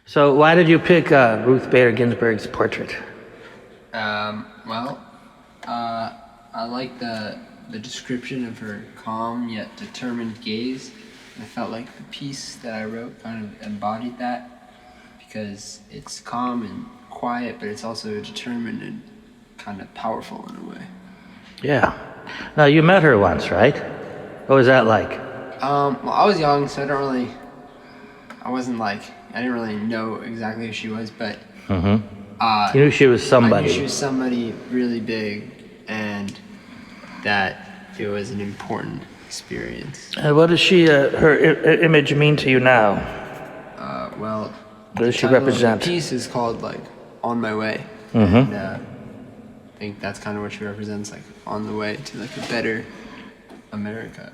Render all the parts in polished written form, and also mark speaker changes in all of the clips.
Speaker 1: So why did you pick Ruth Bader Ginsburg's portrait?
Speaker 2: Well, I like the description of her calm yet determined gaze. I felt like the piece that I wrote kind of embodied that because it's calm and quiet, but it's also determined and kind of powerful in a way.
Speaker 1: Yeah. Now, you met her once, right? What was that like?
Speaker 2: Well, I was young, so I didn't really know exactly who she was, but
Speaker 1: You knew she was somebody.
Speaker 2: I knew she was somebody really big, and that it was an important experience.
Speaker 1: What does her image mean to you now?
Speaker 2: Well,
Speaker 1: What does she
Speaker 2: title of
Speaker 1: represent?
Speaker 2: the piece is called "On My Way," and I think that's kind of what she represents, like on the way to like a better America.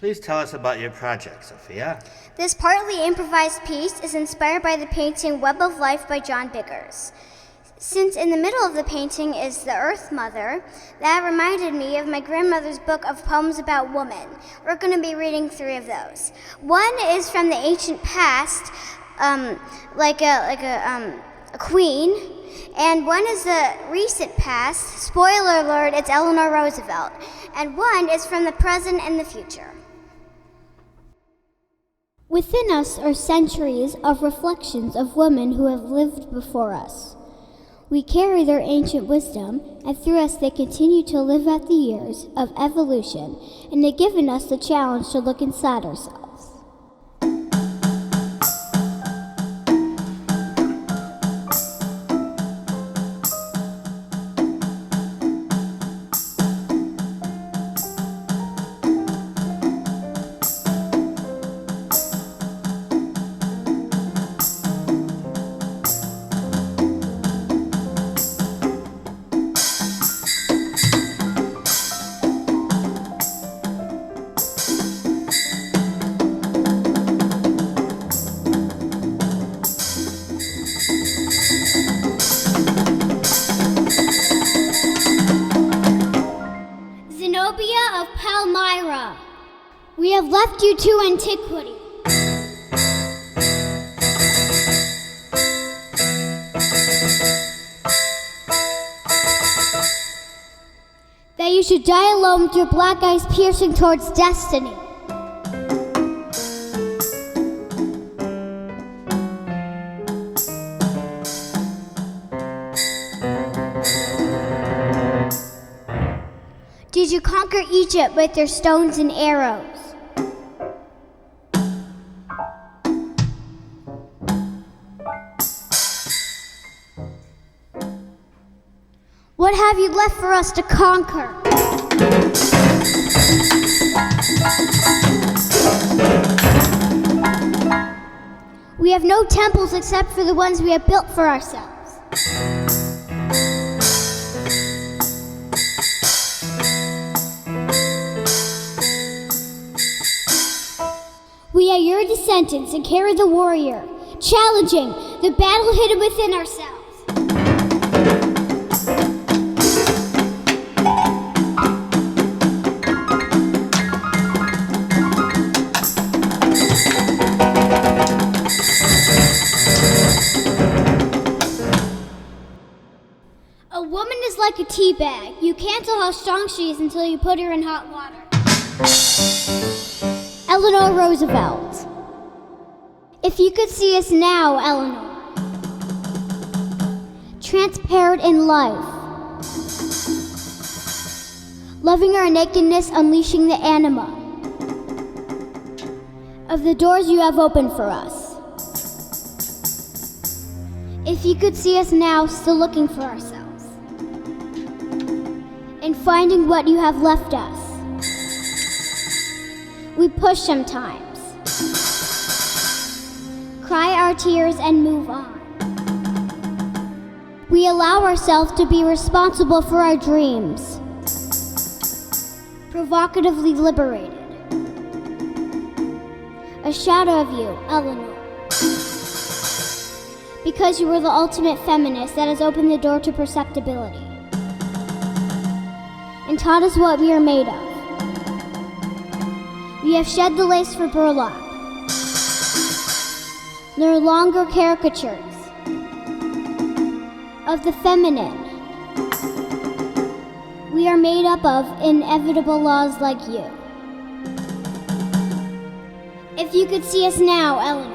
Speaker 1: Please tell us about your project, Sophia.
Speaker 3: This partly improvised piece is inspired by the painting Web of Life by John Biggers. Since in the middle of the painting is the Earth Mother, that reminded me of my grandmother's book of poems about women. We're going to be reading 3 of those. One is from the ancient past, like a queen, and one is the recent past. Spoiler alert, it's Eleanor Roosevelt. And one is from the present and the future. Within us are centuries of reflections of women who have lived before us. We carry their ancient wisdom, and through us they continue to live out the years of evolution, and they've given us the challenge to look inside ourselves. Of Palmyra, we have left you to antiquity. That you should die alone with your black eyes piercing towards destiny. Did you conquer Egypt with your stones and arrows? What have you left for us to conquer? We have no temples except for the ones we have built for ourselves. We are your descendants and carry the warrior, challenging the battle hidden within ourselves. A woman is like a tea bag. You can't tell how strong she is until you put her in hot water. Eleanor Roosevelt. If you could see us now, Eleanor, transparent in life, loving our nakedness, unleashing the anima of the doors you have opened for us. If you could see us now, still looking for ourselves and finding what you have left us. We push sometimes, cry our tears and move on. We allow ourselves to be responsible for our dreams, provocatively liberated. A shadow of you, Eleanor, because you were the ultimate feminist that has opened the door to perceptibility and taught us what we are made of. We have shed the lace for burlap, no longer caricatures of the feminine. We are made up of inevitable laws like you. If you could see us now, Eleanor.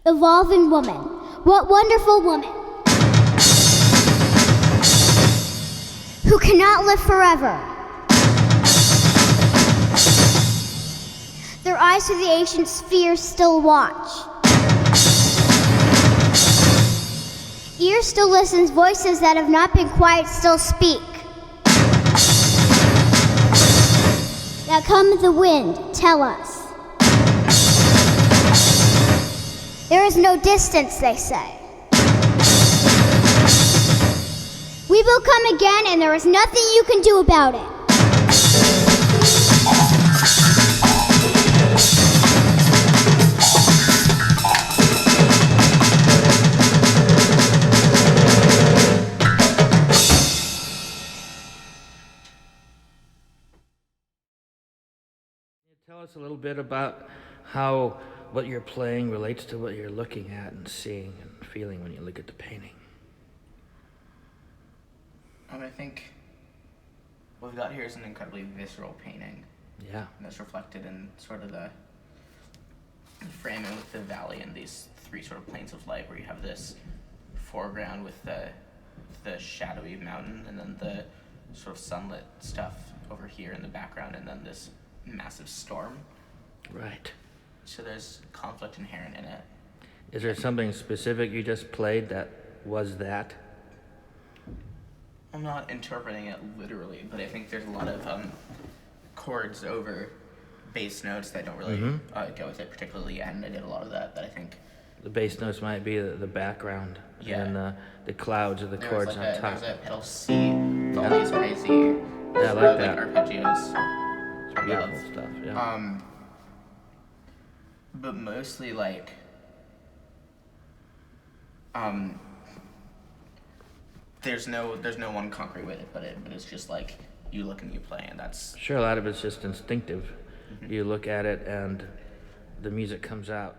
Speaker 3: Evolving woman. What wonderful woman who cannot live forever. The their eyes through the ancient spheres still watch. Ears still listens, voices that have not been quiet still speak. Now come the wind, tell us. There is no distance, they say. We will come again, and there is nothing you can do about it.
Speaker 1: Tell us a little bit about how what you're playing relates to what you're looking at and seeing and feeling when you look at the painting.
Speaker 4: I think what we've got here is an incredibly visceral painting.
Speaker 1: Yeah.
Speaker 4: And that's reflected in sort of the framing with the valley and these three sort of planes of light, where you have this foreground with the shadowy mountain, and then the sort of sunlit stuff over here in the background, and then this massive storm.
Speaker 1: Right.
Speaker 4: So there's conflict inherent in it.
Speaker 1: Is there something specific you just played that was that?
Speaker 4: I'm not interpreting it literally, but I think there's a lot of chords over bass notes that don't really go with it particularly, and I did a lot of that I think.
Speaker 1: The bass notes might be the background,
Speaker 4: Yeah.
Speaker 1: and then the clouds or the chords on top.
Speaker 4: There's a pedal C with all these crazy
Speaker 1: Yeah, I like that.
Speaker 4: arpeggios.
Speaker 1: It's beautiful stuff, yeah.
Speaker 4: But mostly like there's no one concrete way to put it, but it's just like you look and you play, and that's
Speaker 1: Sure, a lot of it's just instinctive. You look at it and the music comes out.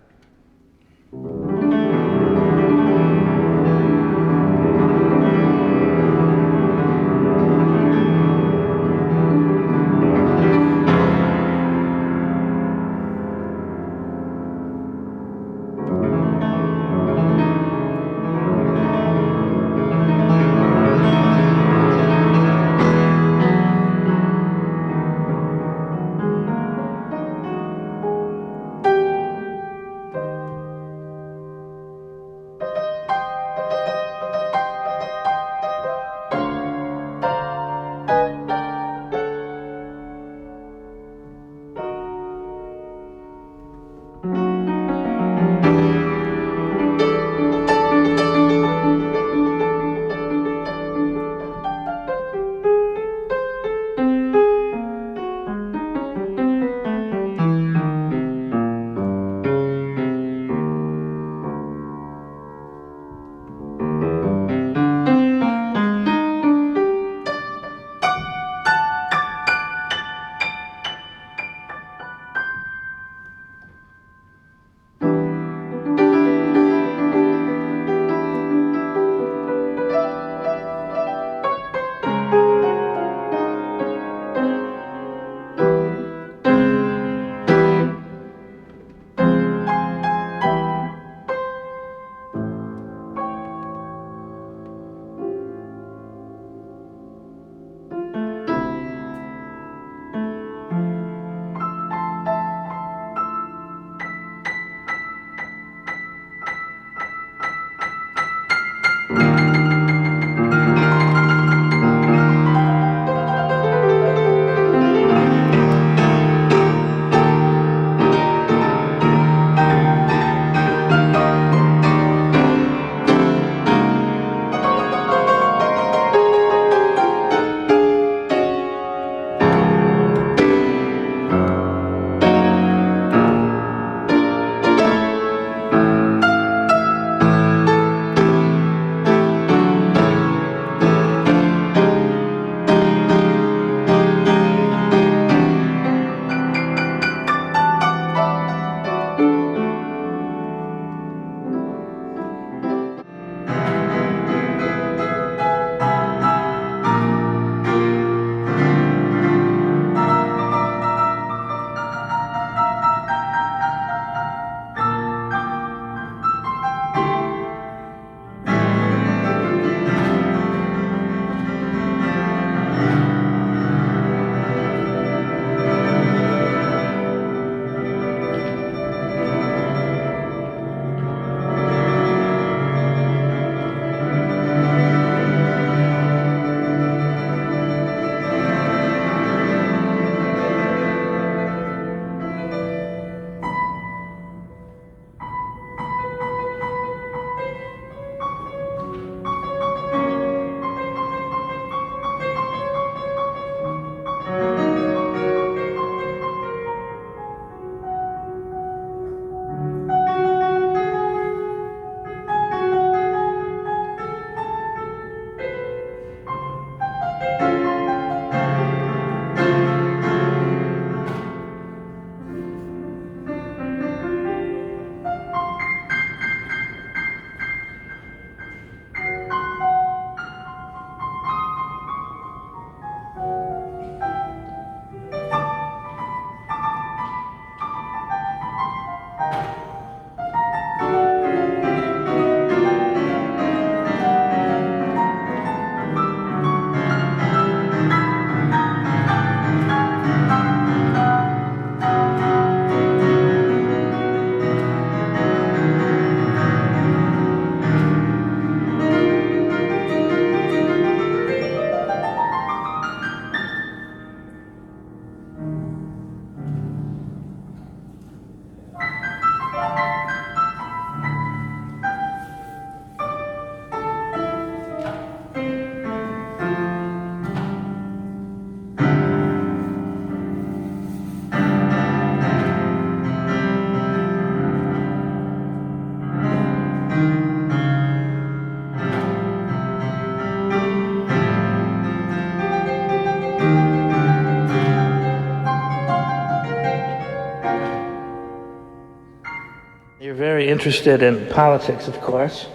Speaker 1: You're very interested in politics, of course.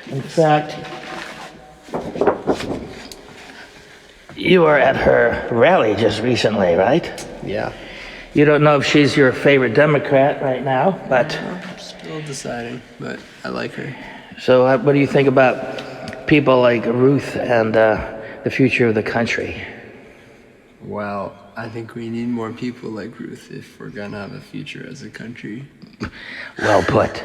Speaker 1: In fact, you were at her rally just recently, right?
Speaker 2: Yeah.
Speaker 1: You don't know if she's your favorite Democrat right now, but
Speaker 2: I'm still deciding, but I like her.
Speaker 1: so what do you think about people like Ruth and the future of the country?
Speaker 2: Well, I think we need more people like Ruth if we're gonna have a future as a country.
Speaker 1: Well put.